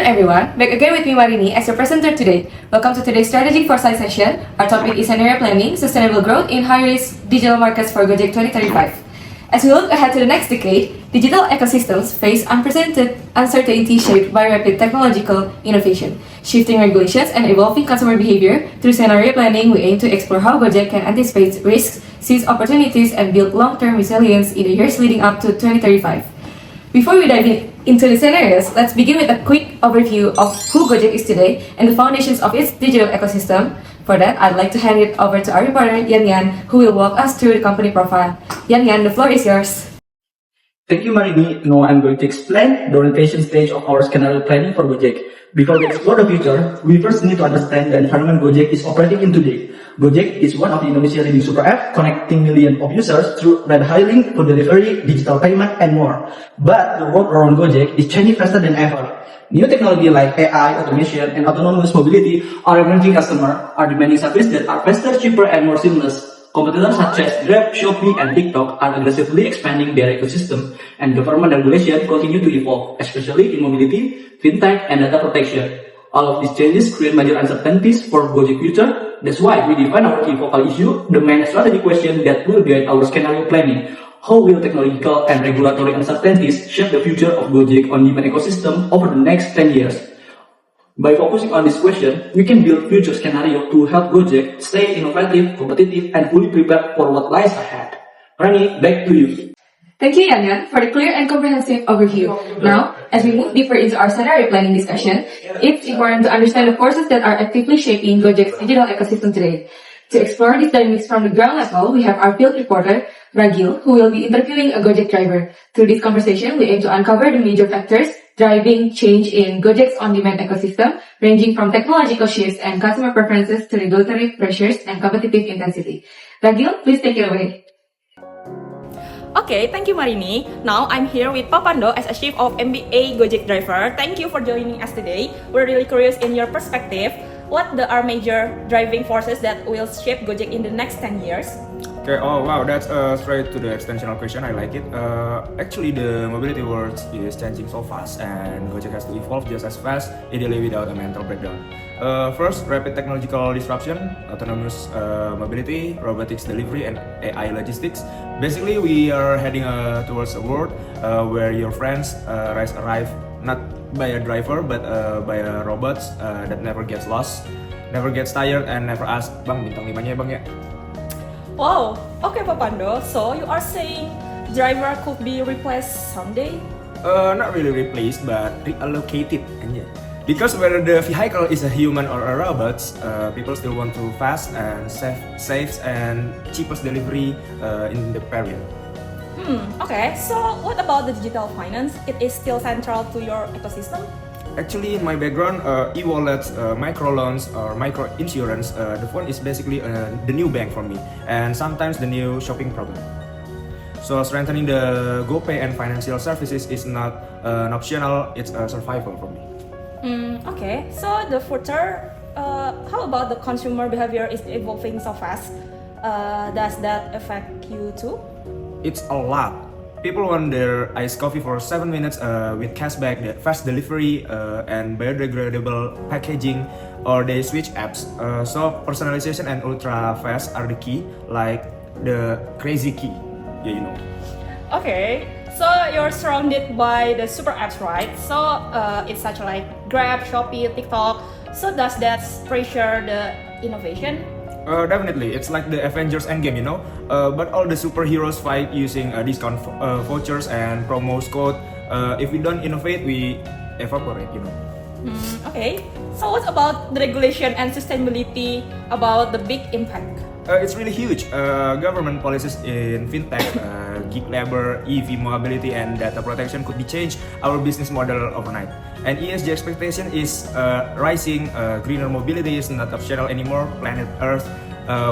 everyone, back again with me Marini as your presenter today. Welcome to today's Strategic Foresight session. Our topic is scenario planning, sustainable growth in high-risk digital markets for Gojek 2035. As we look ahead to the next decade, digital ecosystems face unprecedented uncertainty shaped by rapid technological innovation, shifting regulations, and evolving consumer behavior. Through scenario planning, we aim to explore how Gojek can anticipate risks, seize opportunities, and build long-term resilience in the years leading up to 2035. Before we dive into the scenarios, let's begin with a quick overview of who Gojek is today and the foundations of its digital ecosystem. For that, I'd like to hand it over to our reporter, Yan, who will walk us through the company profile. Yan, the floor is yours. Thank you, Marini. Now I'm going to explain the orientation stage of our scenario planning for Gojek. Before we explore the future, we first need to understand the environment Gojek is operating in today. Gojek is one of Indonesia's leading super app, connecting millions of users through ride-hailing, food delivery, digital payment, and more. But the world around Gojek is changing faster than ever. New technology like AI, automation, and autonomous mobility are emerging customers are demanding services that are faster, cheaper, and more seamless. Competitors such as Grab, Shopee, and TikTok are aggressively expanding their ecosystem, and government regulation continue to evolve, especially in mobility, fintech, and data protection. All of these changes create major uncertainties for Gojek future. That's why we define our key focal issue, the main strategy question that will guide our scenario planning. How will technological and regulatory uncertainties shape the future of Gojek on-demand ecosystem over the next 10 years? By focusing on this question, we can build future scenario to help Gojek stay innovative, competitive, and fully prepared for what lies ahead. Rani, back to you. Thank you, Yan, for the clear and comprehensive overview. Now, as we move deeper into our scenario planning discussion, it's important to understand the forces that are actively shaping Gojek's digital ecosystem today. To explore these dynamics from the ground level, we have our field reporter, Ragil, who will be interviewing a Gojek driver. Through this conversation, we aim to uncover the major factors driving change in Gojek's on-demand ecosystem, ranging from technological shifts and customer preferences to regulatory pressures and competitive intensity. Ragil, please take it away. Okay, thank you Marini. Now I'm here with Papando as a Chief of MBA Gojek driver. Thank you for joining us today. We're really curious in your perspective. What are major driving forces that will shape Gojek in the next 10 years? Okay, oh wow, that's straight to the extensional question. I like it. Actually, the mobility world is changing so fast, and Gojek has to evolve just as fast, ideally without a mental breakdown. First, rapid technological disruption, autonomous mobility, robotics delivery, and AI logistics. Basically, we are heading towards a world where your friends arrive not by a driver but by a robots that never gets lost, never gets tired, and never asks, "Bang, bintang 5-nya ya bang ya?" Wow, okay Papando, so you are saying driver could be replaced someday? Not really replaced, but reallocated aja. Because whether the vehicle is a human or a robot, people still want to fast and safe and cheapest delivery in the period. Okay, so what about the digital finance? It is still central to your ecosystem? Actually, in my background, e-wallets, microloans, or micro-insurance, the phone is basically the new bank for me, and sometimes the new shopping problem. So strengthening the GoPay and financial services is not an optional, it's a survival for me. Okay, so the future, how about the consumer behavior is evolving so fast? Does that affect you too? It's a lot. People want their iced coffee for 7 minutes with cashback, fast delivery, and biodegradable packaging, or they switch apps. So personalization and ultra fast are the key, like the crazy key, yeah, you know. Okay, so you're surrounded by the super apps, right? So it's such like Grab, Shopee, TikTok. So does that pressure the innovation? Definitely, it's like the Avengers Endgame, you know. But all the superheroes fight using discount vouchers and promos code. If we don't innovate, we evaporate, you know. Okay, so what about the regulation and sustainability about the big impact? It's really huge. Government policies in fintech, gig labor, EV mobility, and data protection could be changed our business model overnight. And ESG expectation is rising. Greener mobility is not optional anymore. Planet Earth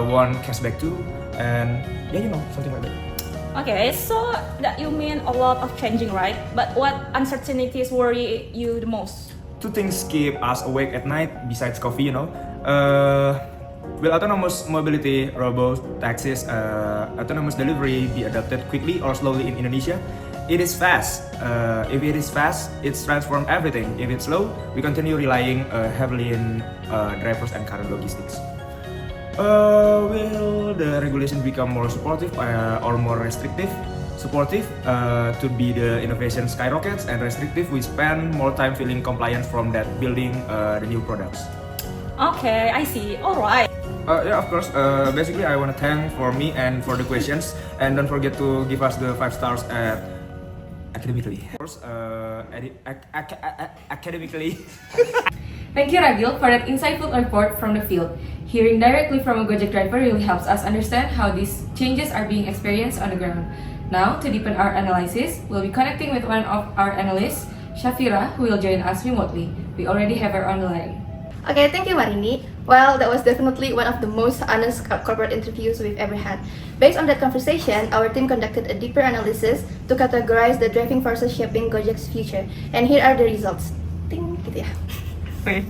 want cashback too, and yeah, you know, something like that. Okay, so that you mean a lot of changing, right? But what uncertainties worry you the most? Two things keep us awake at night besides coffee, you know. Will autonomous mobility, robo taxis, autonomous delivery be adopted quickly or slowly in Indonesia? it is fast. If it is fast, it's transformed everything. If it's slow, we continue relying heavily in drivers and current logistics. Will the regulation become more supportive or more restrictive? Supportive, to be the innovation skyrockets, and restrictive, we spend more time feeling compliance from that building the new products. Okay, I see. Alright. Yeah, of course. Basically, I want to thank for me and for the questions, and don't forget to give us the 5 stars at academically. Of course, academically. Thank you, Ragil, for that insightful report from the field. Hearing directly from a Gojek driver really helps us understand how these changes are being experienced on the ground. Now, to deepen our analysis, we'll be connecting with one of our analysts, Shafira, who will join us remotely. We already have her on the line. Okay, thank you, Marini. Well, that was definitely one of the most honest corporate interviews we've ever had. Based on that conversation, our team conducted a deeper analysis to categorize the driving forces shaping Gojek's future. And here are the results. Ting, gitu ya. Okay.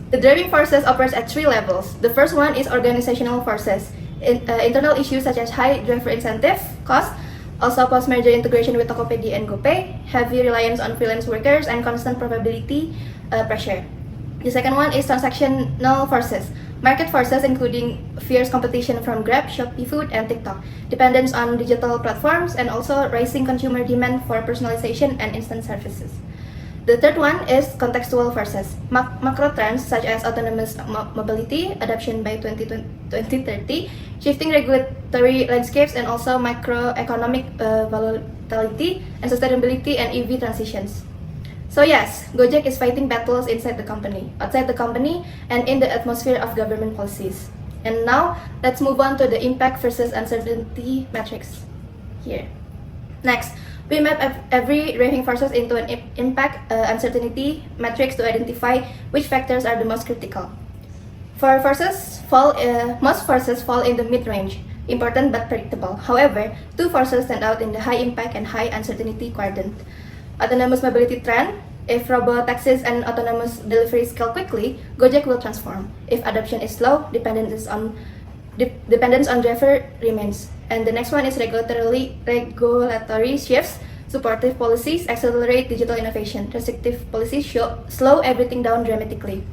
The driving forces operates at 3 levels. The first one is organizational forces. Internal issues such as high driver incentive cost, also post-merger integration with Tokopedia and GoPay, heavy reliance on freelance workers, and constant profitability pressure. The second one is transactional forces. Market forces including fierce competition from Grab, Shopee Food, and TikTok, dependence on digital platforms, and also rising consumer demand for personalization and instant services. The third one is contextual forces. Macro trends such as autonomous mobility, adoption by 2030, shifting regulatory landscapes, and also macroeconomic volatility and sustainability and EV transitions. So yes, Gojek is fighting battles inside the company, outside the company, and in the atmosphere of government policies. And now, let's move on to the impact versus uncertainty matrix here. Next, we map every driving forces into an impact uncertainty matrix to identify which factors are the most critical. For forces most forces fall in the mid-range, important but predictable. However, 2 forces stand out in the high impact and high uncertainty quadrant. Autonomous mobility trend. If robo-taxis and autonomous delivery scale quickly, Gojek will transform. If adoption is slow, dependence on driver remains. And the next one is regulatory shifts. Supportive policies accelerate digital innovation. Restrictive policies slow everything down dramatically.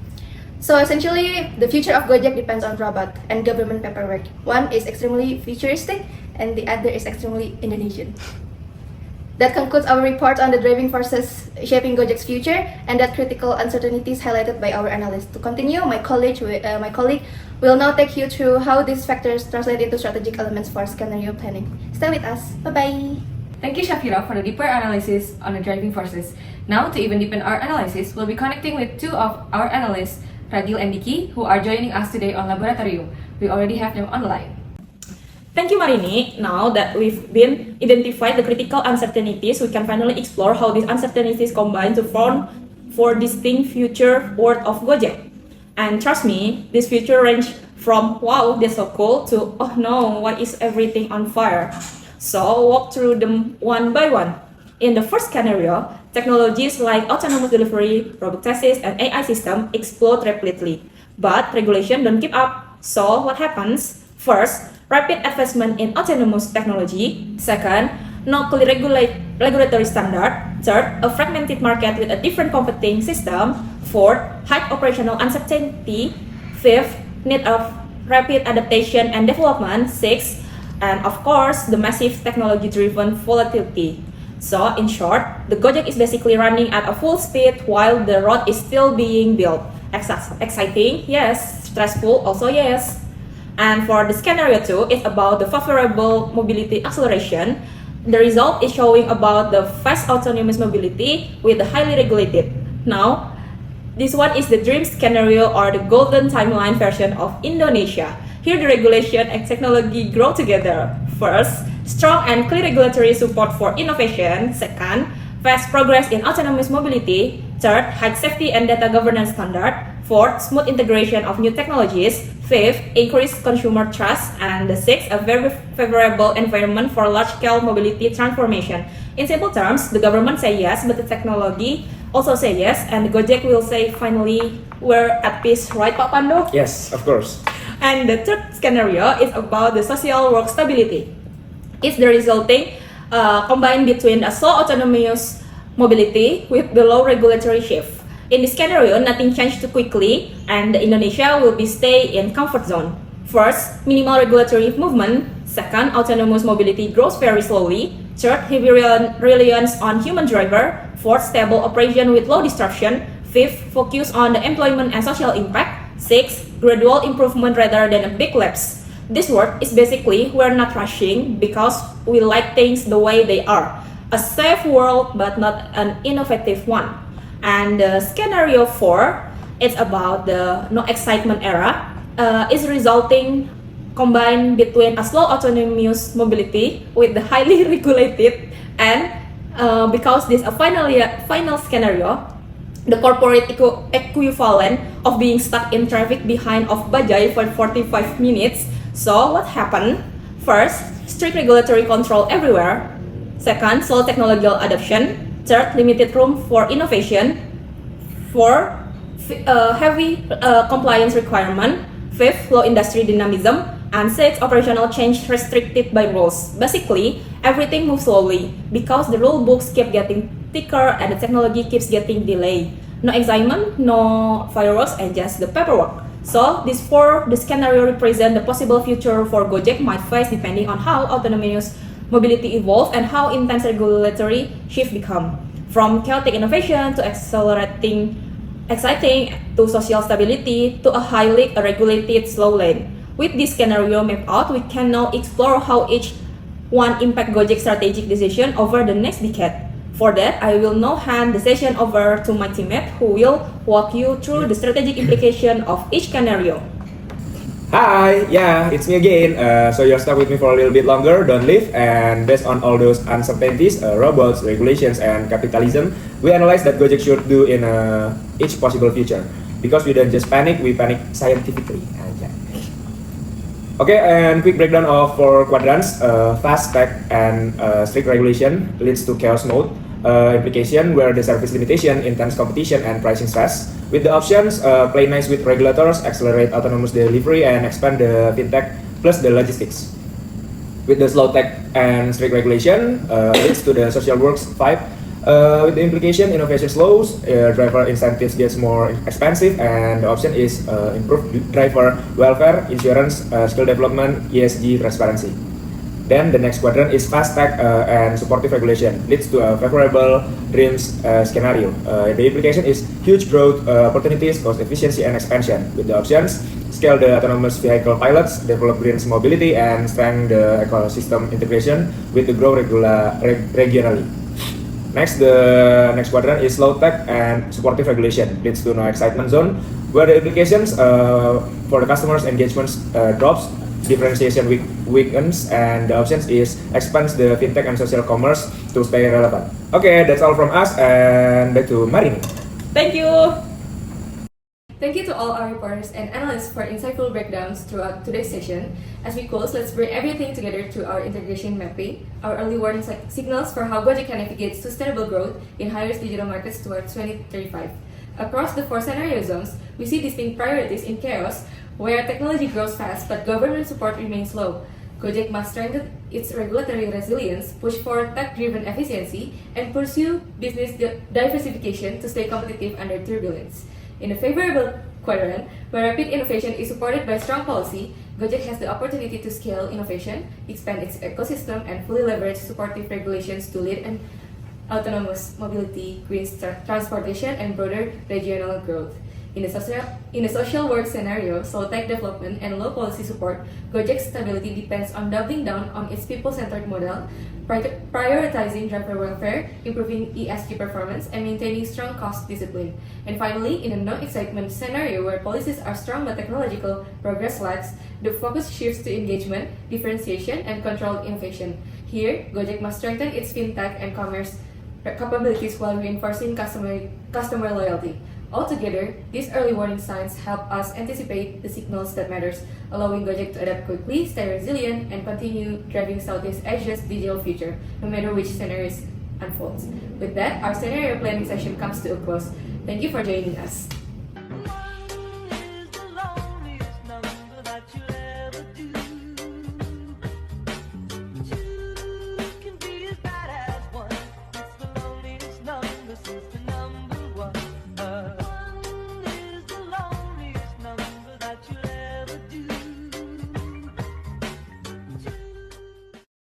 So essentially, the future of Gojek depends on robot and government paperwork. One is extremely futuristic, and the other is extremely Indonesian. That concludes our report on the driving forces shaping Gojek's future and that critical uncertainties highlighted by our analyst. To continue, my colleague will now take you through how these factors translate into strategic elements for scenario planning. Stay with us. Bye-bye. Thank you, Shafira, for the deeper analysis on the driving forces. Now, to even deepen our analysis, we'll be connecting with 2 of our analysts, Ragil and Diki, who are joining us today on Laboratorium. We already have them on the line. Thank you, Marini. Now that we've been identified the critical uncertainties, we can finally explore how these uncertainties combine to form 4 distinct future world of Gojek. And trust me, this future range from wow, that's so cool to oh no, why is everything on fire? So I'll walk through them one by one. In the first scenario, technologies like autonomous delivery, robotaxis, and AI system explode rapidly, but regulation don't keep up. So what happens? First, rapid advancement in autonomous technology. Second, no clear regulatory standard. Third, a fragmented market with a different competing system. Fourth, high operational uncertainty. Fifth, need of rapid adaptation and development. Sixth, and of course, the massive technology-driven volatility. So, in short, the Gojek is basically running at a full speed while the road is still being built. Exciting? Yes. Stressful? Also yes. And for the scenario 2, it's about the favorable mobility acceleration. The result is showing about the fast autonomous mobility with the highly regulated. Now, this one is the dream scenario or the golden timeline version of Indonesia. Here the regulation and technology grow together. First, strong and clear regulatory support for innovation. Second, fast progress in autonomous mobility. Third, high safety and data governance standard. Fourth, smooth integration of new technologies. Fifth, increased consumer trust. And the sixth, a very favorable environment for large-scale mobility transformation. In simple terms, the government say yes, but the technology also say yes, and Gojek will say finally we're at peace, right, Pak Pando? Yes, of course. And the third scenario is about the social work stability. It's the resulting combined between a slow autonomous mobility with the low regulatory shift. In this scenario, nothing changed too quickly, and Indonesia will be stay in comfort zone. First, minimal regulatory movement. Second, autonomous mobility grows very slowly. Third, heavy reliance on human driver. Fourth, stable operation with low disruption. Fifth, focus on the employment and social impact. Sixth, gradual improvement rather than a big lapse. This word is basically we're not rushing because we like things the way they are. A safe world but not an innovative one. And scenario 4, it's about the no excitement era. Is resulting combined between a slow autonomous mobility with the highly regulated and because this a final scenario, the corporate equivalent of being stuck in traffic behind of Bajaj for 45 minutes. So what happened? First, strict regulatory control everywhere. Second, slow technological adoption. Third, limited room for innovation. Fourth, heavy compliance requirement. Fifth, low industry dynamism. And sixth, operational change restricted by rules. Basically, everything moves slowly because the rule books keep getting thicker and the technology keeps getting delayed. No excitement, no fireworks, and just the paperwork. So, these four, the scenario represent the possible future for Gojek might face depending on how autonomous mobility evolve and how intense regulatory shift become. From chaotic innovation to exciting to social stability to a highly regulated slow lane. With this scenario mapped out, we can now explore how each one impact Gojek's strategic decision over the next decade. For that, I will now hand the session over to my teammate who will walk you through the strategic implication of each scenario. Hi, yeah, it's me again. So you're stuck with me for a little bit longer, don't leave. And based on all those uncertainties, robots, regulations, and capitalism, we analyze that Gojek should do in each possible future. Because we don't just panic, we panic scientifically. Okay, and quick breakdown of 4 quadrants. Fast, tech, and strict regulation leads to chaos mode. Implication where the service limitation, intense competition, and pricing stress. With the options, play nice with regulators, accelerate autonomous delivery, and expand the fintech plus the logistics. With the slow tech and strict regulation, leads to the social works 5. With the implication, innovation slows, driver incentives gets more expensive, and the option is improved driver welfare, insurance, skill development, ESG, transparency. Then the next quadrant is fast tech and supportive regulation, leads to a favorable dreams scenario. The implication is huge growth opportunities, cost efficiency, and expansion. With the options, scale the autonomous vehicle pilots, develop green mobility, and strengthen the ecosystem integration with the grow regionally. Next, the next quadrant is slow tech and supportive regulation, leads to no excitement zone, where the implications for the customers' engagements drops, differentiation weakens, and the options is expands the fintech and social commerce to stay relevant. Okay, that's all from us, and back to Marini. Thank you! Thank you to all our reporters and analysts for insightful breakdowns throughout today's session. As we close, let's bring everything together to our integration mapping, our early warning signals for how Gojek can navigate sustainable growth in high-risk digital markets towards 2035. Across the 4 scenario zones, we see distinct priorities in chaos, where technology grows fast but government support remains low. Gojek must strengthen its regulatory resilience, push for tech-driven efficiency, and pursue business diversification to stay competitive under turbulence. In the favorable quadrant, where rapid innovation is supported by strong policy, Gojek has the opportunity to scale innovation, expand its ecosystem, and fully leverage supportive regulations to lead an autonomous mobility, green transportation, and broader regional growth. In the social work scenario, slow tech development and low policy support, Gojek's stability depends on doubling down on its people-centered model, prioritizing driver welfare, improving ESG performance, and maintaining strong cost discipline. And finally, in a no-excitement scenario where policies are strong but technological progress lags, the focus shifts to engagement, differentiation, and controlled innovation. Here, Gojek must strengthen its fintech and commerce capabilities while reinforcing customer loyalty. Altogether, these early warning signs help us anticipate the signals that matters, allowing Gojek to adapt quickly, stay resilient, and continue driving Southeast Asia's digital future, no matter which scenarios unfolds. With that, our scenario planning session comes to a close. Thank you for joining us.